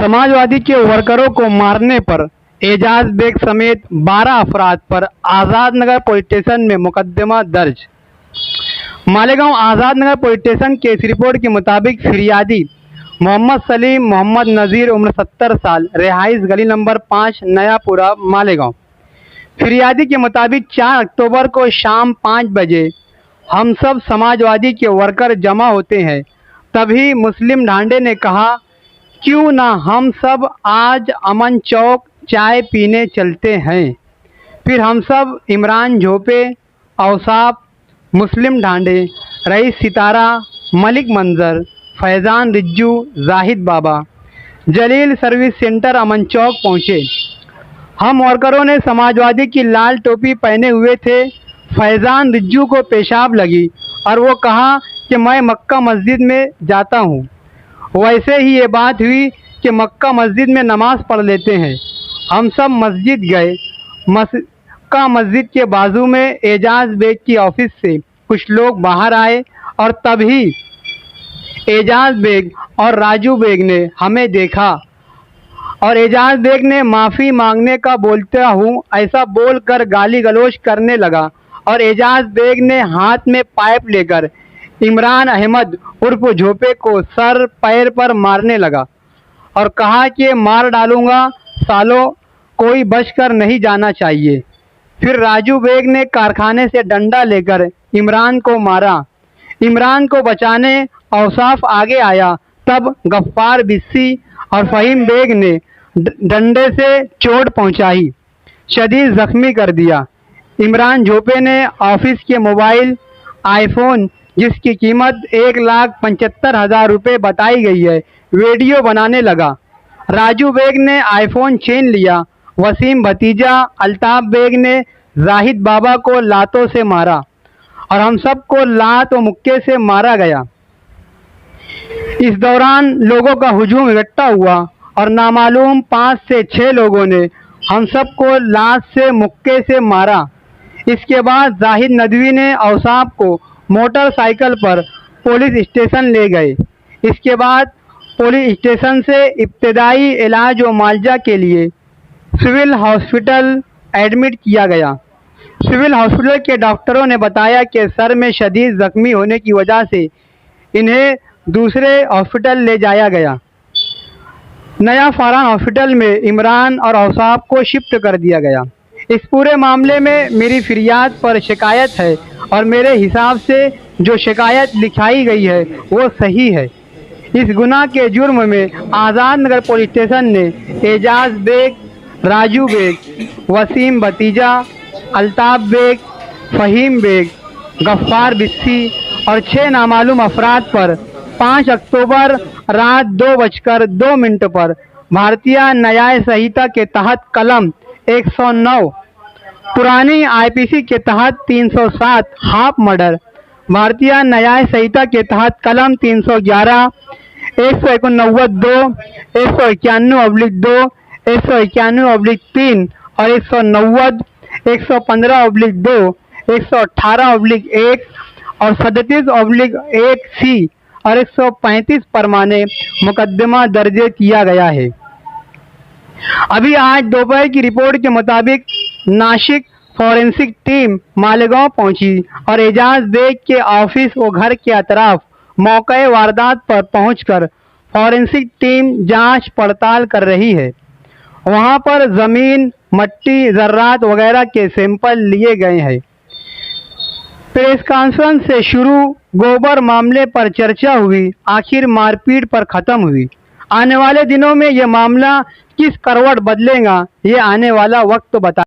समाजवादी के वर्करों को मारने पर एजाज बेग समेत 12 अफराद पर आजाद नगर पुलिस स्टेशन में मुकदमा दर्ज। मालेगांव आजाद नगर पुलिस स्टेशन के इस रिपोर्ट के मुताबिक फिरियादी मोहम्मद सलीम मोहम्मद नज़ीर उम्र 70 साल, रिहाइश गली नंबर 5 नयापुरा मालेगांव। फिरियादी के मुताबिक 4 अक्टूबर को शाम 5 बजे हम सब समाजवादी के वर्कर जमा होते हैं, तभी मुस्लिम ढांडे ने कहा क्यों ना हम सब आज अमन चौक चाय पीने चलते हैं। फिर हम सब इमरान झोपे, औसाफ, मुस्लिम ढांडे, रईस सितारा, मलिक मंजर, फैज़ान रिज्जू, जाहिद बाबा, जलील सर्विस सेंटर अमन चौक पहुँचे। हम वर्करों ने समाजवादी की लाल टोपी पहने हुए थे। फैज़ान रिज्जू को पेशाब लगी और वो कहा कि मैं मक्का मस्जिद में जाता हूँ। वैसे ही ये बात हुई कि मक्का मस्जिद में नमाज़ पढ़ लेते हैं। हम सब मस्जिद गए। मक्का मस्जिद के बाजू में एजाज बेग की ऑफिस से कुछ लोग बाहर आए और तभी एजाज बेग और राजू बेग ने हमें देखा और एजाज बेग ने माफ़ी मांगने का बोलता हूँ ऐसा बोलकर गाली गलौज करने लगा और एजाज बेग ने हाथ में पाइप लेकर इमरान अहमद उर्फ झोपे को सर पैर पर मारने लगा और कहा कि मार डालूंगा सालों, कोई बचकर नहीं जाना चाहिए। फिर राजू बेग ने कारखाने से डंडा लेकर इमरान को मारा। इमरान को बचाने औसाफ आगे आया, तब गफ्फार बिस्सी और फ़हीम बेग ने डंडे से चोट पहुंचाई, शदीद जख्मी कर दिया। इमरान झोपे ने ऑफिस के मोबाइल आईफोन जिसकी कीमत 1,75,000 रुपये बताई गई है, वीडियो बनाने लगा। राजू बेग ने आईफोन छीन लिया। वसीम भतीजा अल्ताफ बेग ने जाहिद बाबा को लातों से मारा और हम सबको लात व मुक्के से मारा गया। इस दौरान लोगों का हुजूम इकट्ठा हुआ और नामालूम 5 से 6 लोगों ने हम सबको लात से मुक्के से मारा। इसके बाद जाहिद नदवी ने औसाफ को मोटरसाइकिल पर पुलिस स्टेशन ले गए। इसके बाद पुलिस स्टेशन से इब्तदाई इलाज व मुआवजा के लिए सिविल हॉस्पिटल एडमिट किया गया। सिविल हॉस्पिटल के डॉक्टरों ने बताया कि सर में शदीद जख्मी होने की वजह से इन्हें दूसरे हॉस्पिटल ले जाया गया। नया फरहान हॉस्पिटल में इमरान और औसाफ को शिफ्ट कर दिया गया। इस पूरे मामले में मेरी फिरियाद पर शिकायत है और मेरे हिसाब से जो शिकायत लिखाई गई है वो सही है। इस गुनाह के जुर्म में आज़ाद नगर पुलिस स्टेशन ने एजाज बेग, राजू बेग, वसीम भतीजा, अल्ताफ बेग, फ़हीम बेग, गफ्फार बिस्सी और 6 नामालूम अफराद पर 5 अक्टूबर रात 2:02 पर भारतीय न्याय संहिता के तहत कलम 109, पुरानी आईपीसी के तहत 307 हाफ मर्डर, भारतीय न्याय संहिता के तहत कलम 311, 189(2), 191(2), 191(3) और 190, 115(2), 118(1) और 37(1) और 135 परमाने मुकदमा दर्ज किया गया है। अभी आज दोपहर की रिपोर्ट के मुताबिक नासिक फॉरेंसिक टीम मालेगांव पहुंची और एजाज बेग के ऑफिस व घर के अतराफ मौके वारदात पर पहुंचकर फॉरेंसिक टीम जांच पड़ताल कर रही है। वहां पर ज़मीन, मट्टी, ज़र्रात वगैरह के सैंपल लिए गए हैं। प्रेस कॉन्फ्रेंस से शुरू गोबर मामले पर चर्चा हुई, आखिर मारपीट पर ख़त्म हुई। आने वाले दिनों में यह मामला किस करवट बदलेगा ये आने वाला वक्त बता